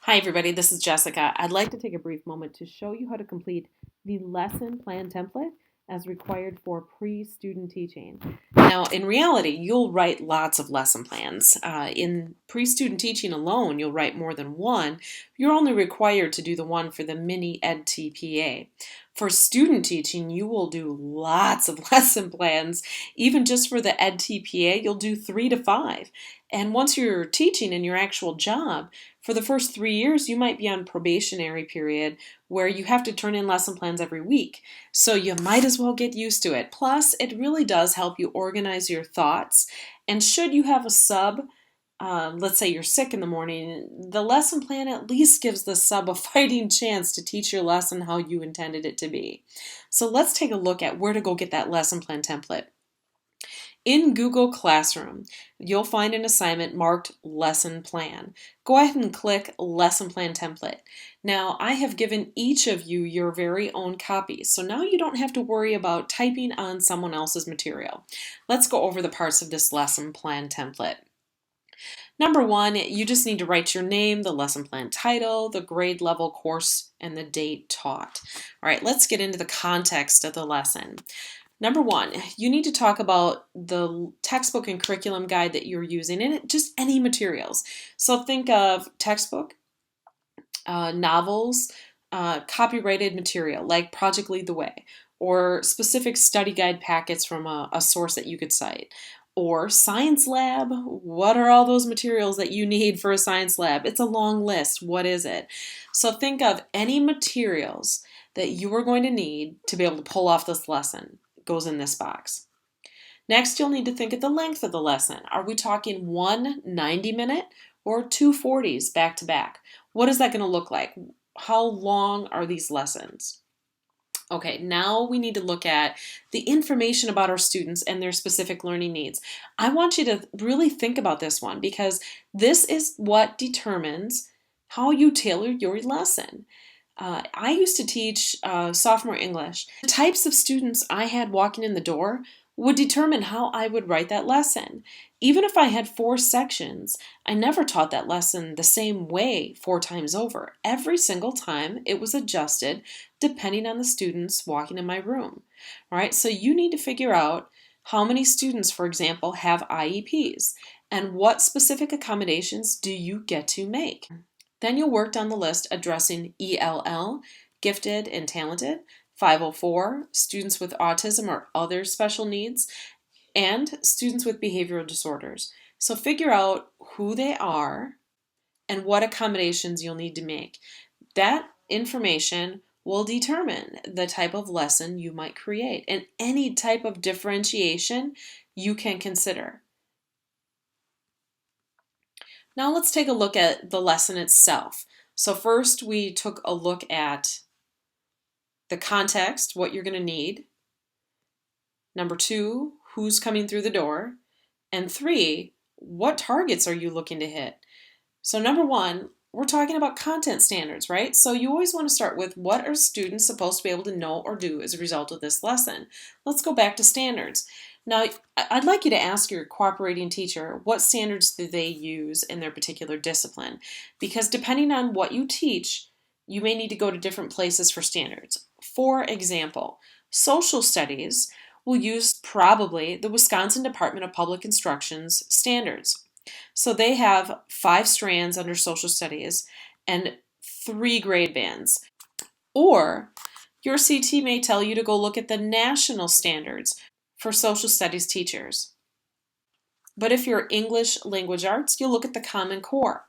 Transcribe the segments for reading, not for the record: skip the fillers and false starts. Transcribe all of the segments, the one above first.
Hi everybody, this is Jessica. I'd like to take a brief moment to show you how to complete the lesson plan template as required for pre-student teaching. Now, in reality, you'll write lots of lesson plans. In pre-student teaching alone, you'll write more than one. You're only required to do the one for the mini-edTPA. For student teaching, you will do lots of lesson plans. Even just for the edTPA, you'll do 3 to 5. And once you're teaching in your actual job, for the first 3 years, you might be on probationary period where you have to turn in lesson plans every week. So you might as well get used to it. Plus, it really does help you organize your thoughts. And should you have a sub, let's say you're sick in the morning, the lesson plan at least gives the sub a fighting chance to teach your lesson how you intended it to be. So let's take a look at where to go get that lesson plan template. In Google Classroom, you'll find an assignment marked Lesson Plan. Go ahead and click Lesson Plan Template. Now, I have given each of you your very own copy, so now you don't have to worry about typing on someone else's material. Let's go over the parts of this Lesson Plan template. Number one, you just need to write your name, the lesson plan title, the grade level course, and the date taught. All right, let's get into the context of the lesson. Number one, you need to talk about the textbook and curriculum guide that you're using and just any materials. So think of textbook, novels, copyrighted material like Project Lead the Way, or specific study guide packets from a source that you could cite. Or science lab, what are all those materials that you need for a science lab? It's a long list. What is it? So think of any materials that you are going to need to be able to pull off this lesson. Goes in this box. Next, you'll need to think of the length of the lesson. Are we talking one 90-minute or two 40s back to back? What is that going to look like? How long are these lessons? Okay, now we need to look at the information about our students and their specific learning needs. I want you to really think about this one because this is what determines how you tailor your lesson. I used to teach sophomore English. The types of students I had walking in the door would determine how I would write that lesson. Even if I had 4 sections, I never taught that lesson the same way 4 times over. Every single time it was adjusted depending on the students walking in my room. All right, so you need to figure out how many students, for example, have IEPs and what specific accommodations do you get to make. Then you'll work down the list addressing ELL, gifted and talented, 504, students with autism or other special needs, and students with behavioral disorders. So figure out who they are and what accommodations you'll need to make. That information will determine the type of lesson you might create and any type of differentiation you can consider. Now let's take a look at the lesson itself. So first we took a look at the context, what you're going to need. Number 2, who's coming through the door. And 3, what targets are you looking to hit? So number 1, we're talking about content standards, right? So you always want to start with what are students supposed to be able to know or do as a result of this lesson. Let's go back to standards. Now, I'd like you to ask your cooperating teacher what standards do they use in their particular discipline, because depending on what you teach, you may need to go to different places for standards. For example, social studies will use probably the Wisconsin Department of Public Instruction's standards. So they have 5 strands under social studies and 3 grade bands. Or your CT may tell you to go look at the national standards for social studies teachers. But if you're English language arts, you'll look at the Common Core.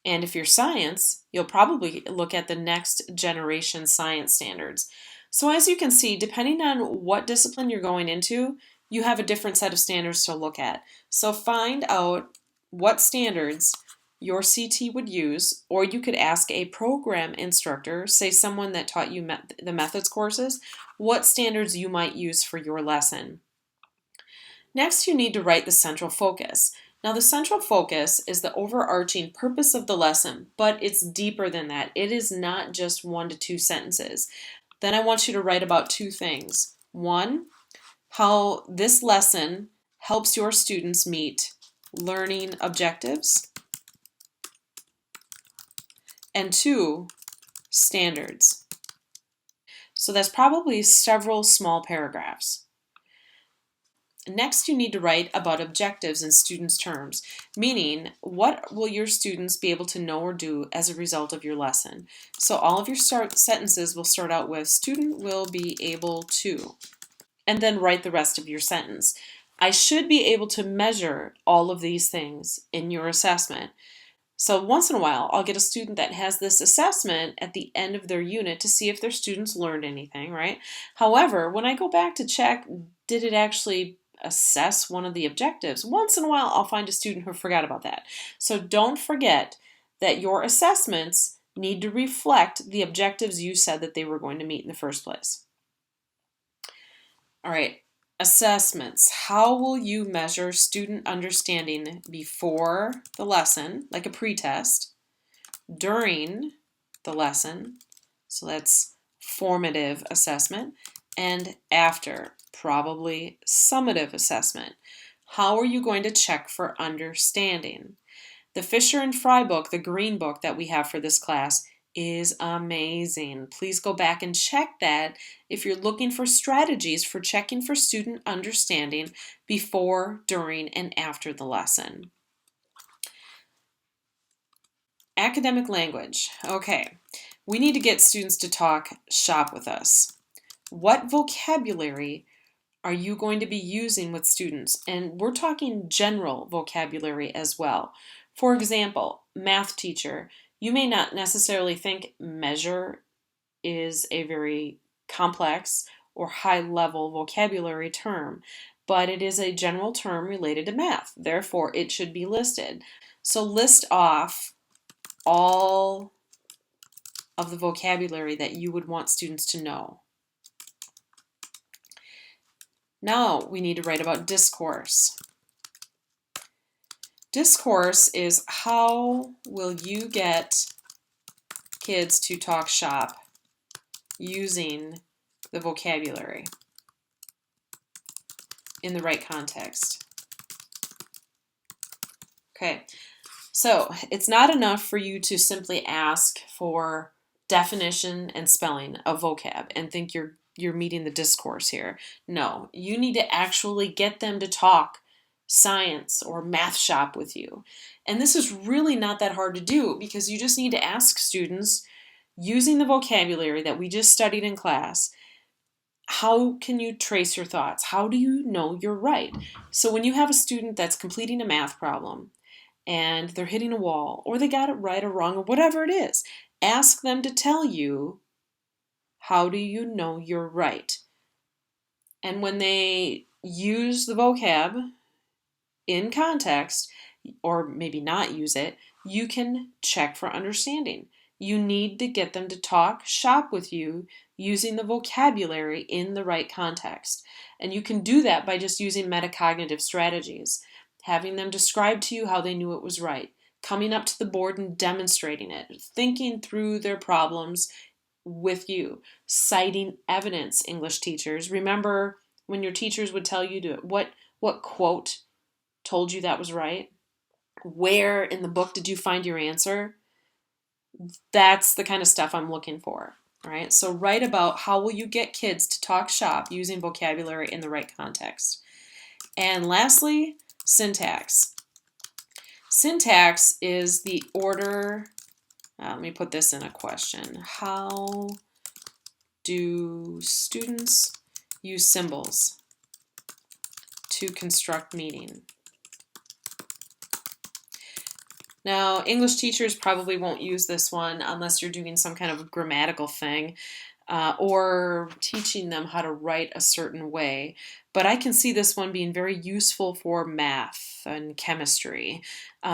And if you're science, you'll probably look at the next generation science standards. So as you can see, depending on what discipline you're going into, you have a different set of standards to look at. So find out what standards your CT would use, or you could ask a program instructor, say someone that taught you the methods courses, what standards you might use for your lesson. Next, you need to write the central focus. Now, the central focus is the overarching purpose of the lesson, but it's deeper than that. It is not just 1 to 2 sentences. Then I want you to write about 2 things. 1, how this lesson helps your students meet learning objectives. And 2, standards. So that's probably several small paragraphs. Next, you need to write about objectives in students' terms, meaning what will your students be able to know or do as a result of your lesson. So all of your sentences will start out with student will be able to, and then write the rest of your sentence. I should be able to measure all of these things in your assessment. So once in a while, I'll get a student that has this assessment at the end of their unit to see if their students learned anything, right? However, when I go back to check, did it actually assess one of the objectives? Once in a while, I'll find a student who forgot about that. So don't forget that your assessments need to reflect the objectives you said that they were going to meet in the first place. All right, assessments. How will you measure student understanding before the lesson, like a pretest, during the lesson, so that's formative assessment, and after, probably summative assessment? How are you going to check for understanding? The Fisher and Fry book, the green book that we have for this class, is amazing. Please go back and check that if you're looking for strategies for checking for student understanding before, during, and after the lesson. Academic language. Okay, we need to get students to talk shop with us. What vocabulary are you going to be using with students? And we're talking general vocabulary as well. For example, math teacher, you may not necessarily think measure is a very complex or high-level vocabulary term, but it is a general term related to math. Therefore, it should be listed. So list off all of the vocabulary that you would want students to know. Now we need to write about discourse. Discourse is how will you get kids to talk shop using the vocabulary in the right context. Okay, so it's not enough for you to simply ask for definition and spelling of vocab and think you're meeting the discourse here. No, you need to actually get them to talk science or math shop with you. And this is really not that hard to do because you just need to ask students using the vocabulary that we just studied in class, how can you trace your thoughts? How do you know you're right? So when you have a student that's completing a math problem and they're hitting a wall or they got it right or wrong or whatever it is, ask them to tell you, how do you know you're right? And when they use the vocab in context, or maybe not use it, you can check for understanding. You need to get them to talk shop with you using the vocabulary in the right context. And you can do that by just using metacognitive strategies, having them describe to you how they knew it was right, coming up to the board and demonstrating it, thinking through their problems with you, citing evidence, English teachers. Remember when your teachers would tell you to what quote told you that was right? Where in the book did you find your answer? That's the kind of stuff I'm looking for. All right, so write about how will you get kids to talk shop using vocabulary in the right context. And lastly, syntax. Syntax is the order. Let me put this in a question. How do students use symbols to construct meaning? Now, English teachers probably won't use this one unless you're doing some kind of grammatical thing or teaching them how to write a certain way. But I can see this one being very useful for math and chemistry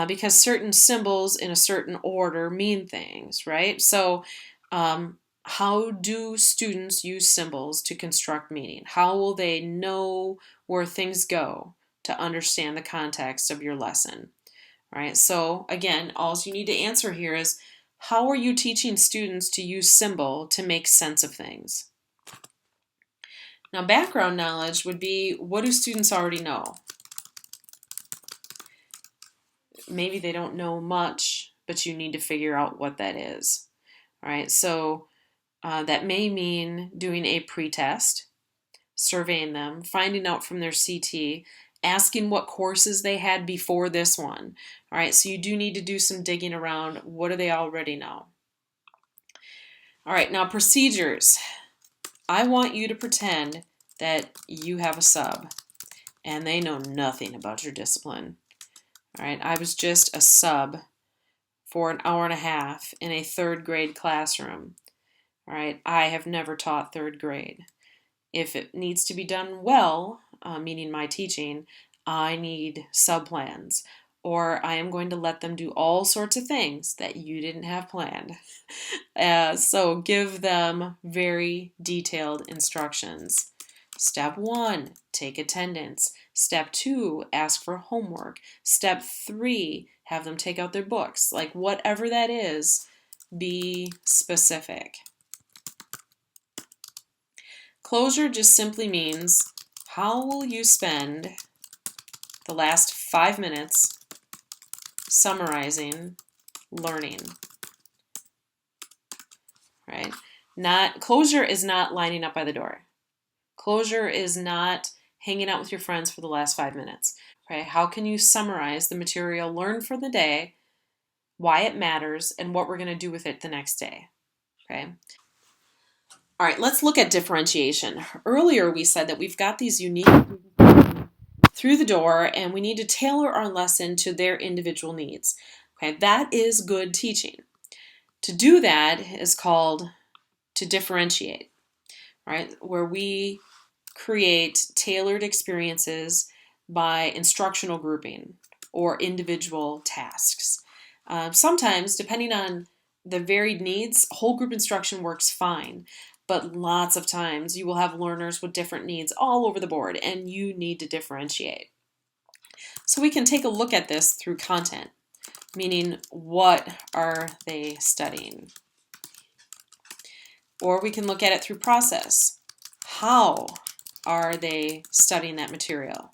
because certain symbols in a certain order mean things, right? So how do students use symbols to construct meaning? How will they know where things go to understand the context of your lesson? All right, so again, all you need to answer here is, how are you teaching students to use symbol to make sense of things? Now, background knowledge would be, what do students already know? Maybe they don't know much but you need to figure out what that is. All right, so that may mean doing a pretest, surveying them, finding out from their CT, asking what courses they had before this one. All right, so you do need to do some digging around. What do they already know? All right, now procedures. I want you to pretend that you have a sub and they know nothing about your discipline. All right, I was just a sub for an hour and a half in a third grade classroom. All right, I have never taught third grade. If it needs to be done well, meaning my teaching, I need sub-plans, or I am going to let them do all sorts of things that you didn't have planned. So give them very detailed instructions. Step 1, take attendance. Step 2, ask for homework. Step 3, have them take out their books. Like whatever that is, be specific. Closure just simply means, how will you spend the last 5 minutes summarizing learning? Right? Closure is not lining up by the door. Closure is not hanging out with your friends for the last 5 minutes. Okay? How can you summarize the material learned for the day, why it matters, and what we're going to do with it the next day? Okay? All right, let's look at differentiation. Earlier we said that we've got these unique through the door and we need to tailor our lesson to their individual needs. Okay, that is good teaching. To do that is called to differentiate, right? Where we create tailored experiences by instructional grouping or individual tasks. Sometimes, depending on the varied needs, whole group instruction works fine. But lots of times you will have learners with different needs all over the board and you need to differentiate. So we can take a look at this through content, meaning what are they studying? Or we can look at it through process. How are they studying that material?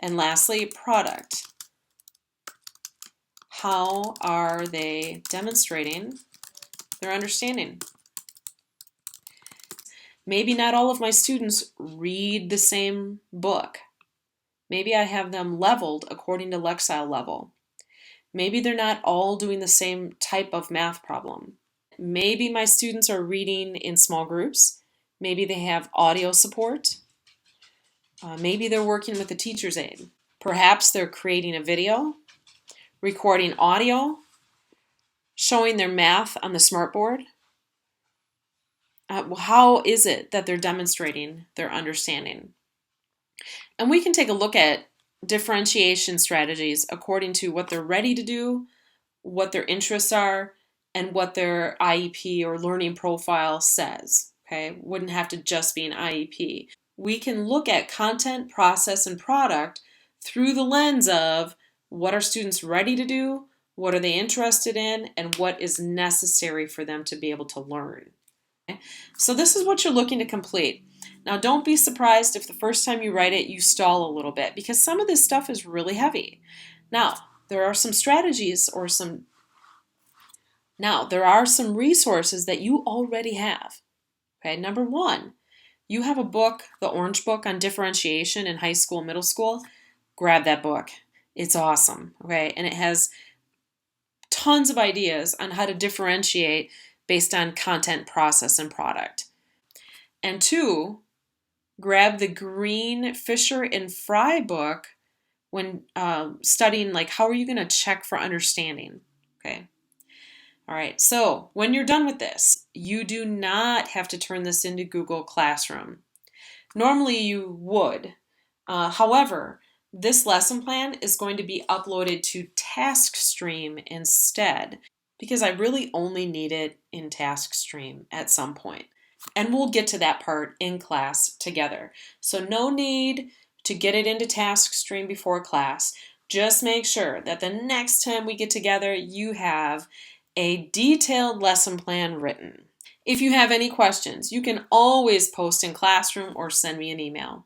And lastly, product. How are they demonstrating their understanding? Maybe not all of my students read the same book. Maybe I have them leveled according to Lexile level. Maybe they're not all doing the same type of math problem. Maybe my students are reading in small groups. Maybe they have audio support. Maybe they're working with a teacher's aide. Perhaps they're creating a video, recording audio, showing their math on the smartboard. How is it that they're demonstrating their understanding? And we can take a look at differentiation strategies according to what they're ready to do, what their interests are, and what their IEP or learning profile says. Okay, wouldn't have to just be an IEP. We can look at content, process, and product through the lens of what are students ready to do, what are they interested in, and what is necessary for them to be able to learn. So this is what you're looking to complete. Now don't be surprised if the first time you write it you stall a little bit because some of this stuff is really heavy. Now there are some strategies or some resources that you already have. Okay, number 1, you have a book, the Orange Book on Differentiation in high school, middle school. Grab that book. It's awesome. Okay, and it has tons of ideas on how to differentiate based on content, process, and product. And 2, grab the green Fisher and Fry book when studying, like, how are you going to check for understanding? Okay. All right. So when you're done with this, you do not have to turn this into Google Classroom. Normally you would. However, this lesson plan is going to be uploaded to TaskStream instead because I really only need it in TaskStream at some point. And we'll get to that part in class together. So no need to get it into TaskStream before class. Just make sure that the next time we get together, you have a detailed lesson plan written. If you have any questions, you can always post in Classroom or send me an email.